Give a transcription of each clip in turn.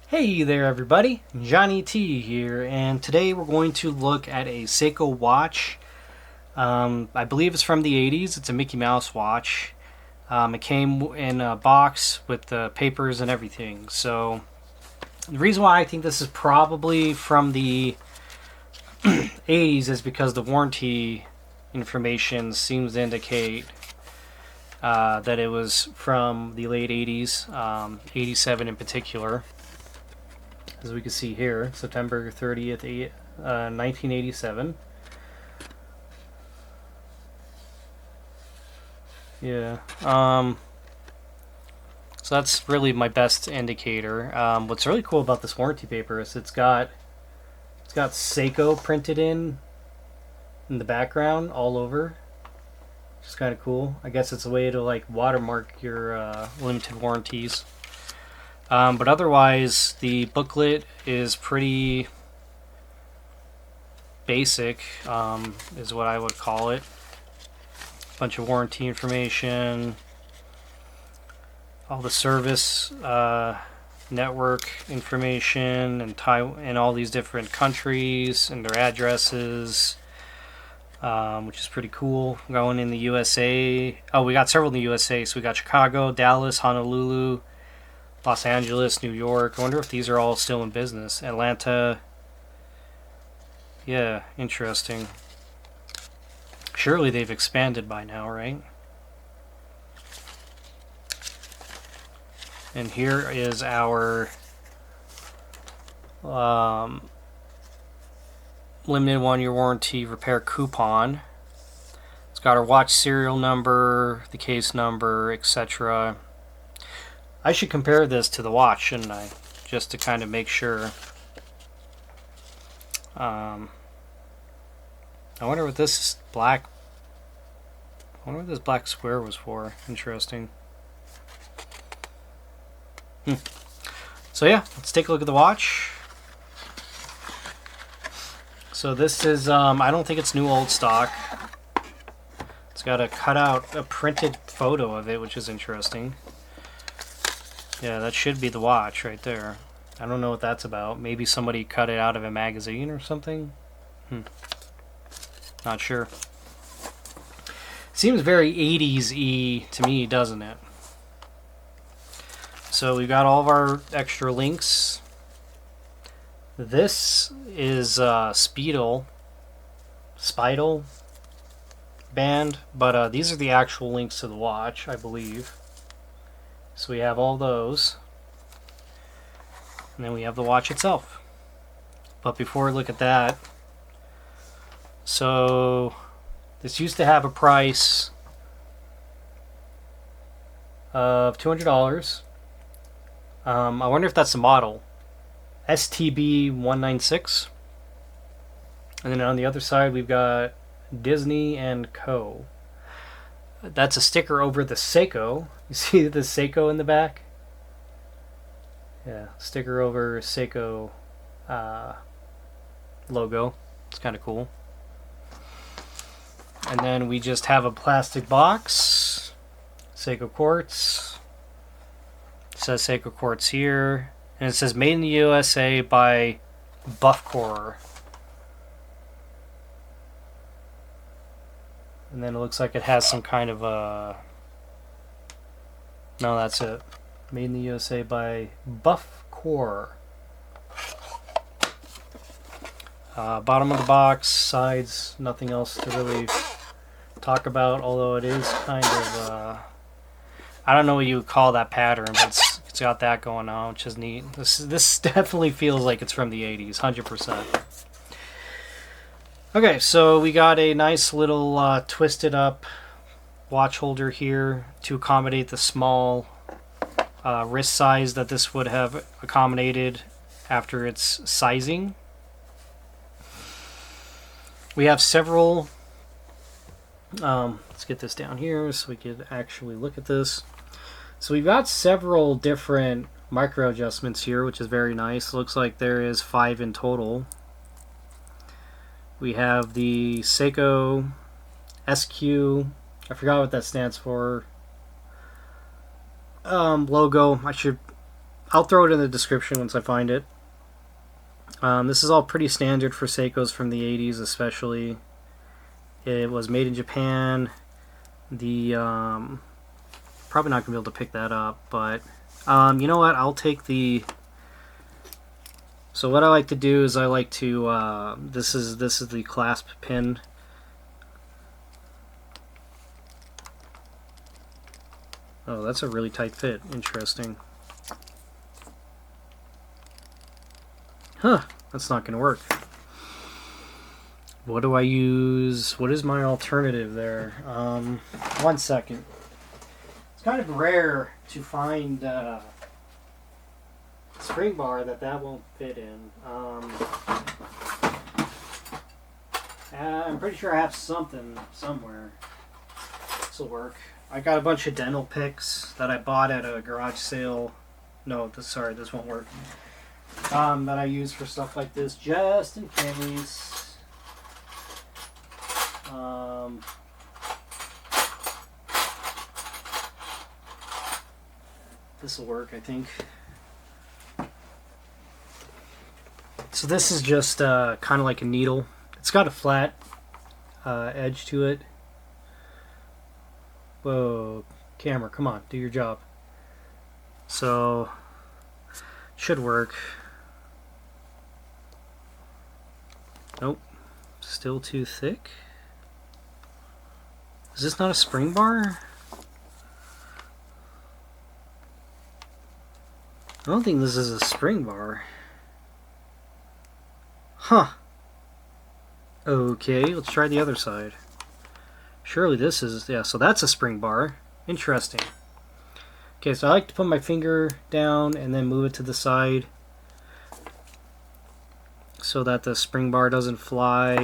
Hey there everybody, Johnny T here, and today we're going to look at a Seiko watch. I believe it's from the 80s. It's a Mickey Mouse watch. It came in a box with the papers and everything. So the reason why I think this is probably from the 80s is because the warranty information seems to indicate that it was from the late 80s, 87 in particular. As we can see here, September 30th, 1987. Yeah. So that's really my best indicator. What's really cool about this warranty paper is it's got Seiko printed in the background all over. Which is kind of cool. I guess it's a way to like watermark your limited warranties. But otherwise, the booklet is pretty basic, is what I would call it. Bunch of warranty information, all the service network information, and all these different countries and their addresses, which is pretty cool. Going in the USA. Oh, we got several in the USA. So we got Chicago, Dallas, Honolulu, Los Angeles, New York. I wonder if these are all still in business. Atlanta. Yeah, interesting. Surely they've expanded by now, right? And here is our limited 1-year warranty repair coupon. It's got our watch serial number, the case number, etc. I should compare this to the watch, shouldn't I? Just to kind of make sure. I wonder what this black. I wonder what this black square was for. Interesting. So yeah, let's take a look at the watch. So this is, I don't think it's new old stock. It's got a printed photo of it, which is interesting. Yeah, that should be the watch right there. I don't know what that's about. Maybe somebody cut it out of a magazine or something? Not sure. Seems very 80s-y to me, doesn't it? So we've got all of our extra links. This is Spidel band, but these are the actual links to the watch, I believe. So we have all those. And then we have the watch itself. But before we look at that, so this used to have a price of $200. I wonder if that's the model. STB196. And then on the other side we've got Disney and Co. That's a sticker over the Seiko. You see the Seiko in the back? Yeah, sticker over Seiko logo. It's kind of cool. And then we just have a plastic box. Seiko quartz. It says Seiko quartz here. And it says made in the USA by Buffcore. And then it looks like it has some kind of a... No, that's it. Made in the USA by Buffcore. Bottom of the box, sides, nothing else to really talk about, although it is kind of... I don't know what you would call that pattern, but it's got that going on, which is neat. This definitely feels like it's from the 80s, 100%. Okay, so we got a nice little twisted up watch holder here to accommodate the small wrist size that this would have accommodated after its sizing. We have several, let's get this down here so we could actually look at this. So we've got several different micro adjustments here, which is very nice. Looks like there is 5 in total. We have the Seiko SQ, I forgot what that stands for, logo. I should I'll throw it in the description once I find it. This is all pretty standard for Seikos from the 80s, especially. It was made in Japan. The probably not gonna be able to pick that up, but you know what? I'll take the. So what I like to do is I like to. This is the clasp pin. Oh, that's a really tight fit. Interesting. Huh, that's not going to work. What do I use? What is my alternative there? 1 second. It's kind of rare to find a spring bar that won't fit in. I'm pretty sure I have something somewhere. This will work. I got a bunch of dental picks that I bought at a garage sale. No, sorry, this won't work. That I use for stuff like this, just in case. This will work, I think. So this is just kind of like a needle. It's got a flat edge to it. Whoa, camera, come on, do your job. So, should work. Nope, still too thick. Is this not a spring bar? I don't think this is a spring bar. Huh. Okay, let's try the other side. Surely this is, yeah, so that's a spring bar. Interesting. Okay, so I like to put my finger down and then move it to the side so that the spring bar doesn't fly.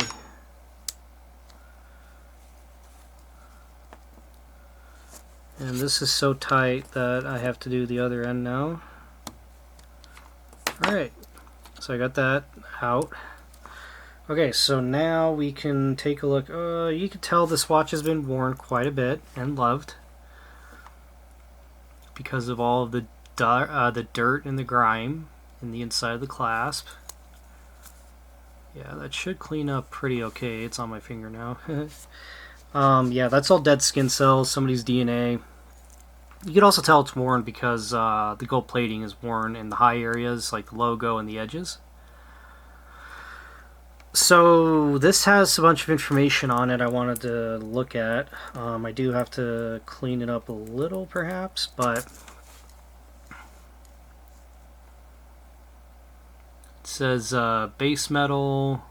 And this is so tight that I have to do the other end now. Alright, so I got that out. Okay, so now we can take a look. You can tell this watch has been worn quite a bit and loved because of all of the dirt and the grime in the inside of the clasp. Yeah, that should clean up pretty okay. It's on my finger now. Yeah, that's all dead skin cells, somebody's DNA. You can also tell it's worn because the gold plating is worn in the high areas, like the logo and the edges. So this has a bunch of information on it I wanted to look at. I do have to clean it up a little perhaps, but it says base metal,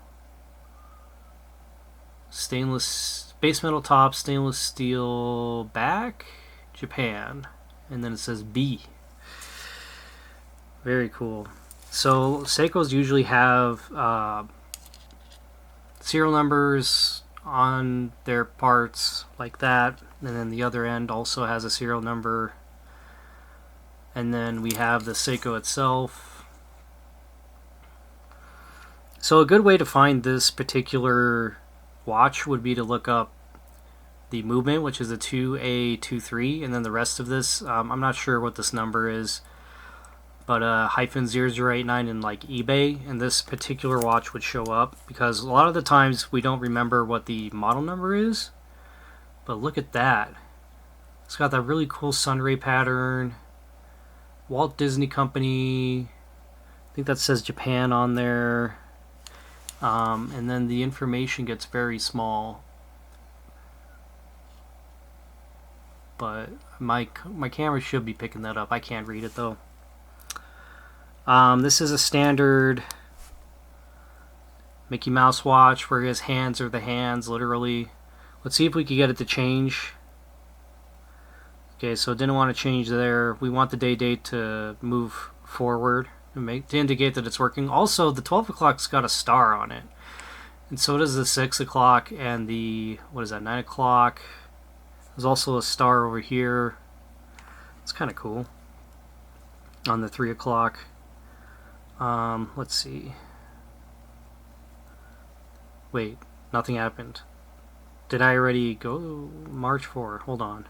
base metal top, stainless steel back, Japan, and then it says B. Very cool. So Seikos usually have serial numbers on their parts like that, and then the other end also has a serial number, and then we have the Seiko itself. So a good way to find this particular watch would be to look up the movement, which is a 2a23, and then the rest of this, I'm not sure what this number is, but -0089 in like eBay, and this particular watch would show up because a lot of the times we don't remember what the model number is. But look at that. It's got that really cool sunray pattern. Walt Disney Company. I think that says Japan on there. And then the information gets very small. But my camera should be picking that up. I can't read it though. This is a standard Mickey Mouse watch where his hands are the hands, literally. Let's see if we can get it to change. Okay, so didn't want to change there. We want the date to move forward to indicate that it's working. Also, the 12 o'clock's got a star on it. And so does the 6 o'clock and the, 9 o'clock. There's also a star over here. It's kind of cool. On the 3 o'clock. Let's see. Wait, nothing happened. Did I already go March 4? Hold on.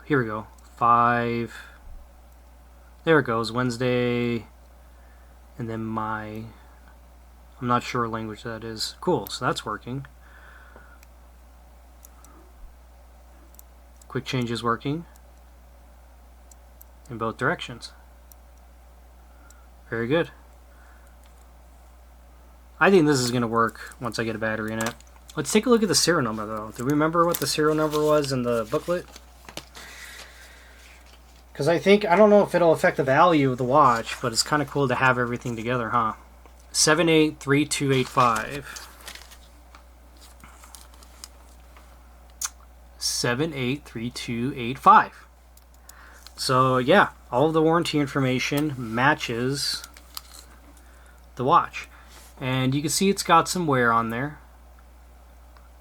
Here we go. 5. There it goes, Wednesday, and then I'm not sure what language that is. Cool, so that's working. Quick change is working in both directions. Very good. I think this is going to work once I get a battery in it. Let's take a look at the serial number though. Do we remember what the serial number was in the booklet? Because I don't know if it'll affect the value of the watch, but it's kind of cool to have everything together, huh? 783285. 783285. So yeah, all of the warranty information matches the watch. And you can see it's got some wear on there.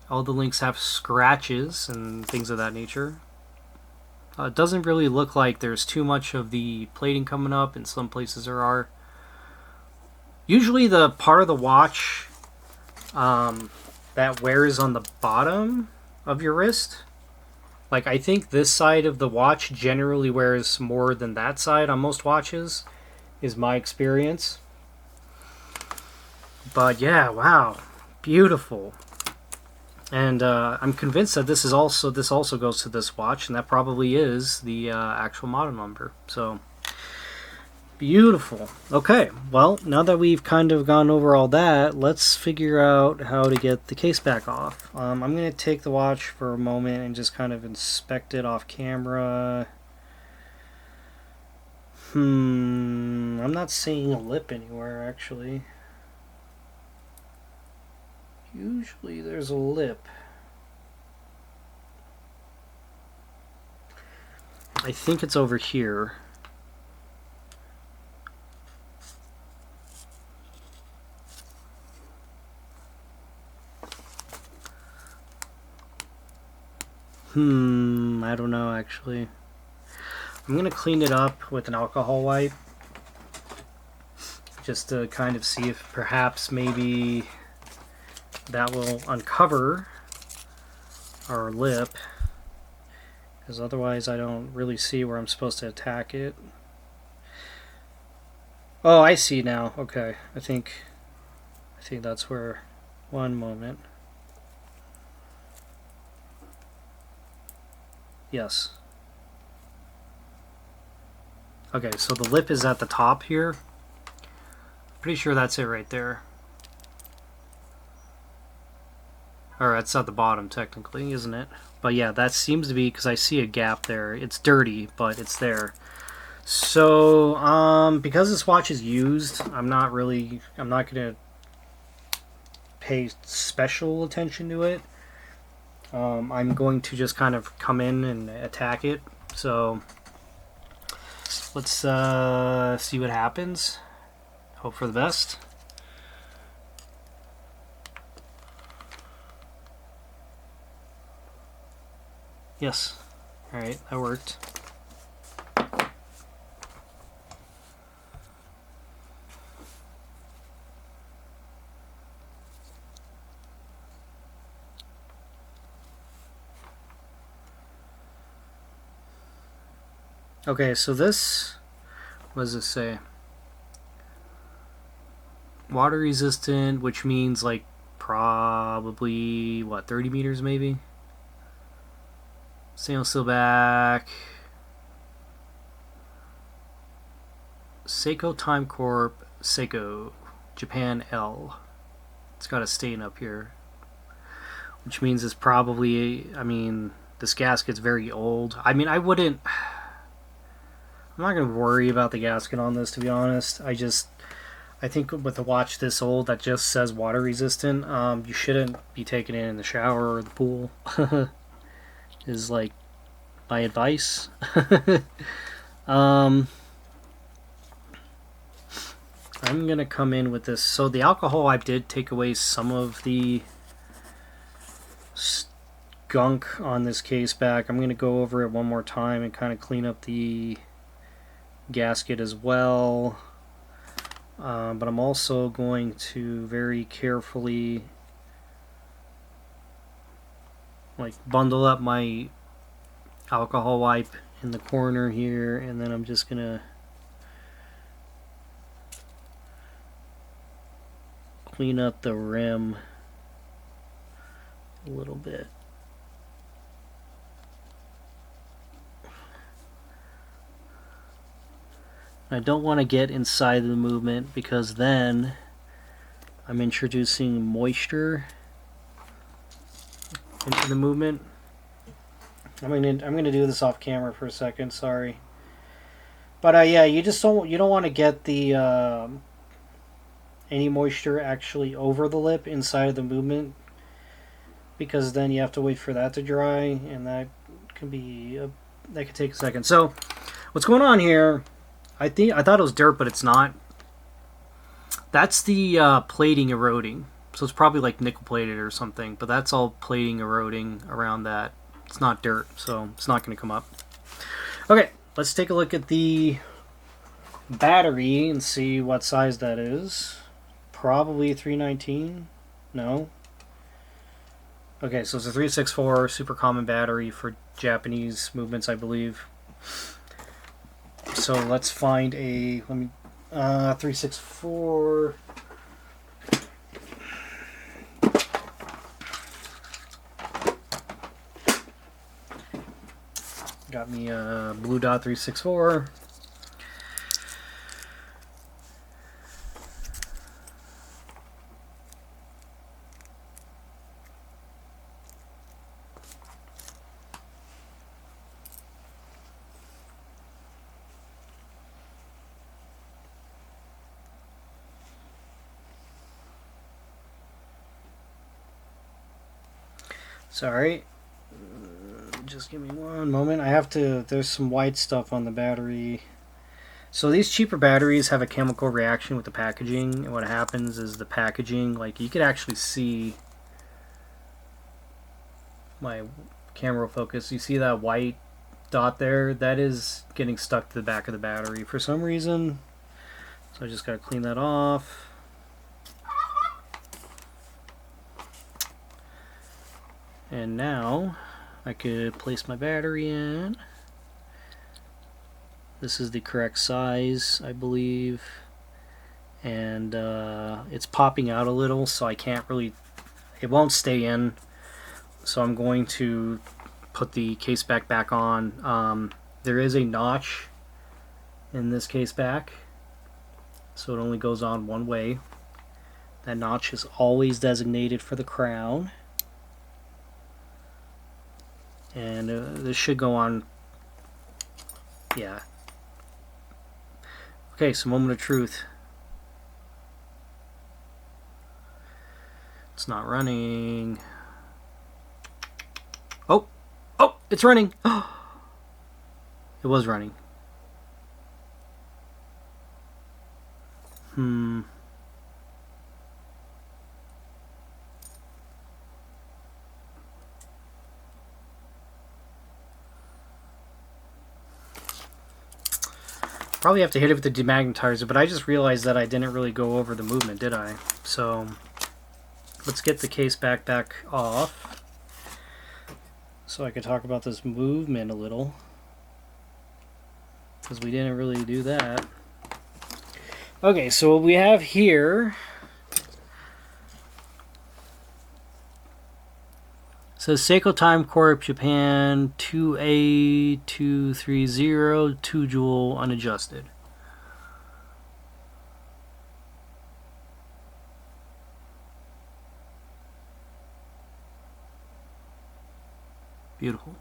All the links have scratches and things of that nature. It doesn't really look like there's too much of the plating coming up. In some places there are. Usually the part of the watch that wears on the bottom of your wrist, like I think this side of the watch generally wears more than that side on most watches, is my experience. But yeah, wow, beautiful. And I'm convinced that this also goes to this watch, and that probably is the actual model number. So beautiful. Okay, well, now that we've kind of gone over all that, let's figure out how to get the case back off. I'm going to take the watch for a moment and just kind of inspect it off camera. I'm not seeing a lip anywhere, actually. Usually there's a lip. I think it's over here. I don't know, actually. I'm going to clean it up with an alcohol wipe, just to kind of see if perhaps maybe that will uncover our lip, because otherwise I don't really see where I'm supposed to attack it. Oh, I see now. Okay, I think that's where. One moment. Yes. Okay, so the lip is at the top here. Pretty sure that's it right there. Or it's at the bottom technically, isn't it? But yeah, that seems to be, because I see a gap there. It's dirty, but it's there. So, because this watch is used, I'm not going to pay special attention to it. I'm going to just kind of come in and attack it. So let's see what happens. Hope for the best. Yes. Alright, that worked. Okay, so this, what does it say? Water resistant, which means like probably, what, 30 meters maybe? Stainless steel back. Seiko Time Corp, Seiko, Japan L. It's got a stain up here, which means it's probably, I mean, this gasket's very old. I mean, I'm not going to worry about the gasket on this, to be honest. I think with a watch this old that just says water resistant, you shouldn't be taking it in the shower or the pool. Is like my advice. I'm gonna come in with this. So the alcohol wipe did take away some of the gunk on this case back. I'm gonna go over it one more time and kind of clean up the gasket as well. But I'm also going to very carefully like bundle up my alcohol wipe in the corner here, and then I'm just gonna clean up the rim a little bit. I don't want to get inside the movement because then I'm introducing moisture into the movement. I'm gonna do this off camera for a second. Sorry, but yeah, you don't want to get the any moisture actually over the lip inside of the movement, because then you have to wait for that to dry, and that can take a second. So what's going on here? I thought it was dirt, but it's not. That's the plating eroding. So it's probably like nickel plated or something, but that's all plating eroding around that. It's not dirt, so it's not going to come up. Okay, let's take a look at the battery and see what size that is. Probably 319. No. Okay, so it's a 364 super common battery for Japanese movements, I believe. So let's find a 364. Got me a Blue Dot 364. Sorry. Just give me one moment. There's some white stuff on the battery. So these cheaper batteries have a chemical reaction with the packaging, and what happens is the packaging, like you could actually see my camera focus. You see that white dot there? That is getting stuck to the back of the battery for some reason. So I just gotta clean that off. And now I could place my battery in. This is the correct size, I believe. And it's popping out a little, so I can't really, it won't stay in. So I'm going to put the case back on. There is a notch in this case back, so it only goes on one way. That notch is always designated for the crown. And this should go on, yeah. Okay, so moment of truth. It's not running. Oh, it's running. It was running. Probably have to hit it with the demagnetizer, but I just realized that I didn't really go over the movement, did I? So let's get the case back off so I could talk about this movement a little, because we didn't really do that. Okay, so what we have here says Seiko Time Corp Japan 2a23-0089 2 jewel unadjusted. Beautiful.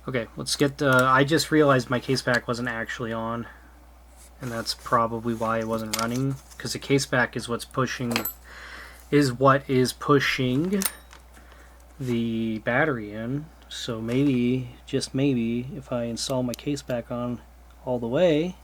Okay, let's get I just realized my case back wasn't actually on, and that's probably why it wasn't running, because the case back is what is pushing the battery in. So maybe, just maybe, if I install my case back on all the way,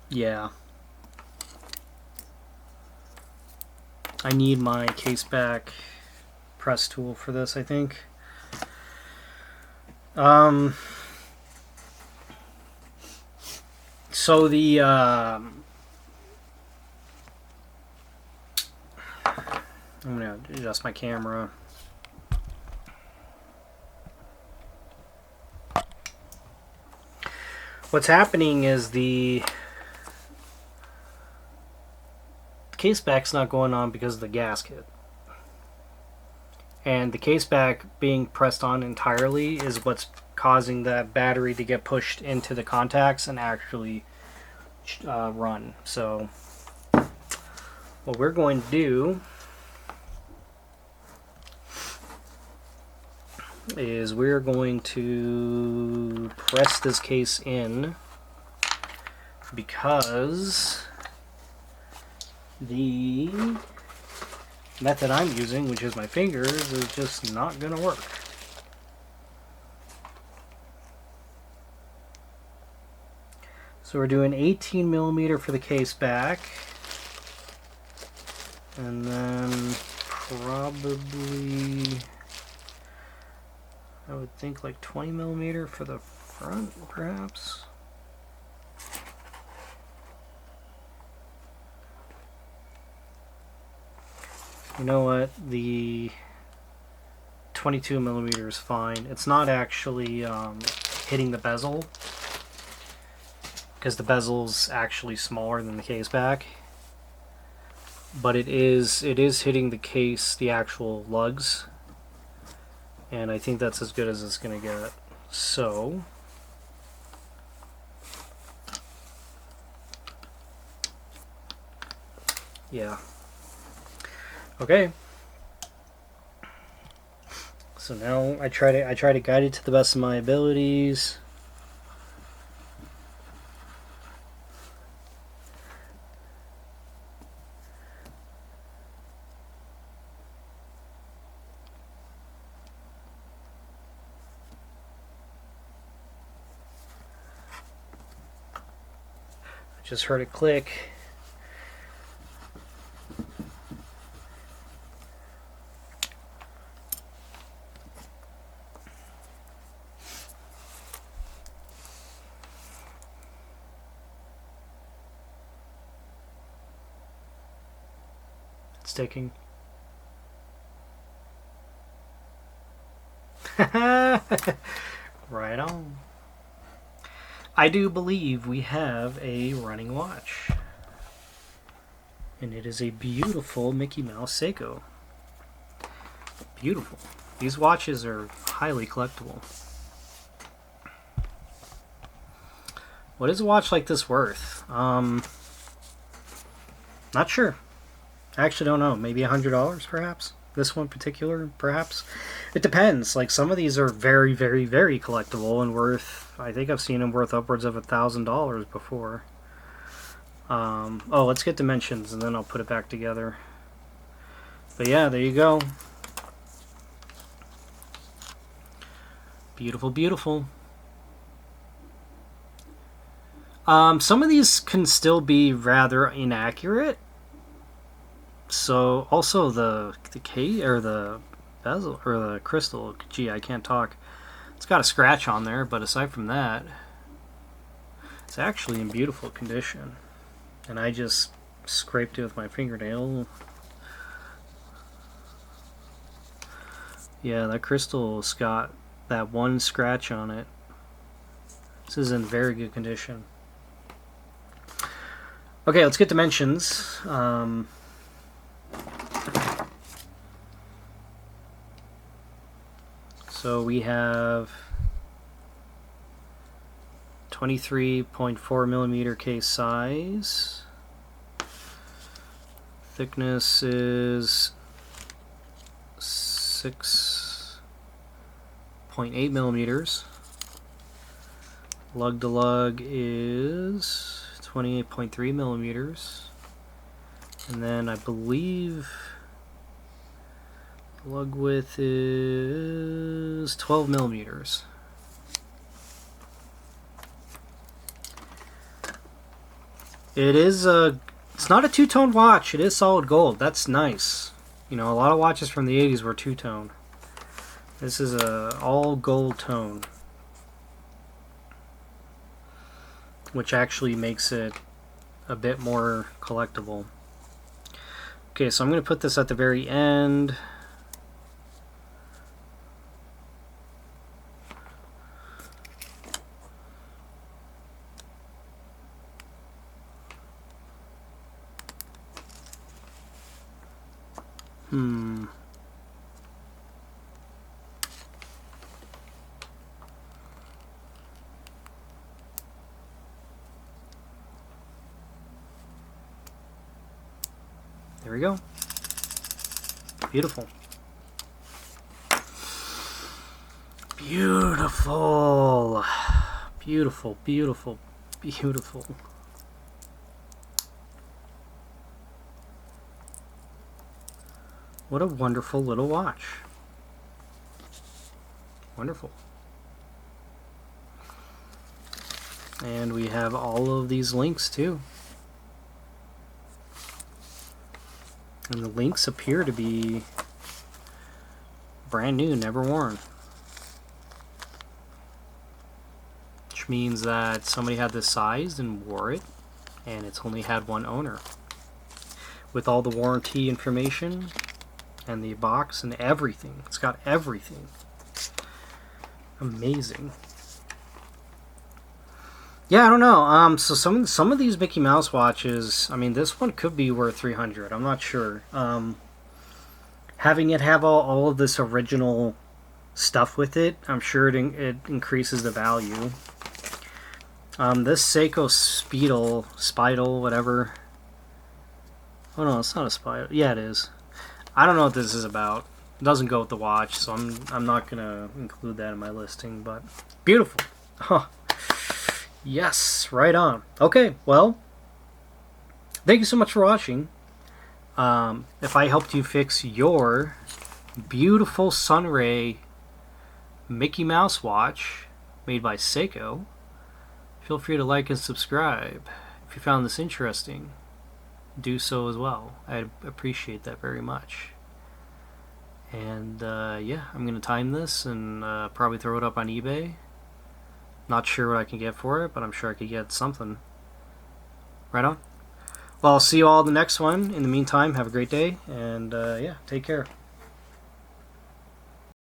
yeah. I need my case back press tool for this, I think. So the I'm gonna adjust my camera. What's happening is the case back's not going on because of the gasket. And the case back being pressed on entirely is what's causing that battery to get pushed into the contacts and actually run. So what we're going to do is we're going to press this case in, because the method I'm using, which is my fingers, is just not going to work. So we're doing 18 millimeter for the case back, and then probably, I would think, like 20 millimeter for the front, perhaps. You know what? The 22 millimeter is fine. It's not actually hitting the bezel, because the bezel's actually smaller than the case back. But it is hitting the case, the actual lugs. And I think that's as good as it's going to get. So yeah. Okay. So now I try to guide it to the best of my abilities. Just heard it click. It's ticking. Right on. I do believe we have a running watch. And it is a beautiful Mickey Mouse Seiko. Beautiful. These watches are highly collectible. What is a watch like this worth? Not sure. I actually don't know. Maybe $100 perhaps? This one in particular, perhaps? It depends. Like, some of these are very, very, very collectible and worth, I think I've seen them worth upwards of $1,000 before. Oh, let's get dimensions and then I'll put it back together. But yeah, there you go. Beautiful, beautiful. Some of these can still be rather inaccurate. So also the case, or the bezel, or the crystal, gee, I can't talk. It's got a scratch on there, but aside from that, it's actually in beautiful condition. And I just scraped it with my fingernail. Yeah, that crystal's got that one scratch on it. This is in very good condition. Okay, let's get dimensions. So we have 23.4 millimeter case size. Thickness is 6.8 millimeters. Lug to lug is 28.3 millimeters. And then I believe lug width is 12 millimeters. It is it's not a two-tone watch. It is solid gold. That's nice. You know, a lot of watches from the 80s were two-tone. This is a all gold tone. which actually makes it a bit more collectible. Okay, so I'm going to put this at the very end. There we go. Beautiful. Beautiful. Beautiful, beautiful, beautiful. What a wonderful little watch. Wonderful. And we have all of these links too. And the links appear to be brand new, never worn. Which means that somebody had this sized and wore it, and it's only had one owner. With all the warranty information, and the box, and everything. It's got everything. Amazing. Yeah, I don't know. So some of these Mickey Mouse watches, I mean, this one could be worth $300. I'm not sure. Having it have all of this original stuff with it, I'm sure it increases the value. This Seiko Spidle, whatever. Oh no, it's not a Spidle. Yeah, it is. I don't know what this is about. It doesn't go with the watch, so I'm not gonna include that in my listing. But beautiful. Huh. Yes, right on. Okay, well, thank you so much for watching. If I helped you fix your beautiful sunray Mickey Mouse watch made by Seiko, feel free to like and subscribe. If you found this interesting, do so as well. I'd appreciate that very much. And yeah, I'm going to time this and probably throw it up on eBay. Not sure what I can get for it, but I'm sure I could get something. Right on. Well, I'll see you all in the next one. In the meantime, have a great day, and yeah, take care.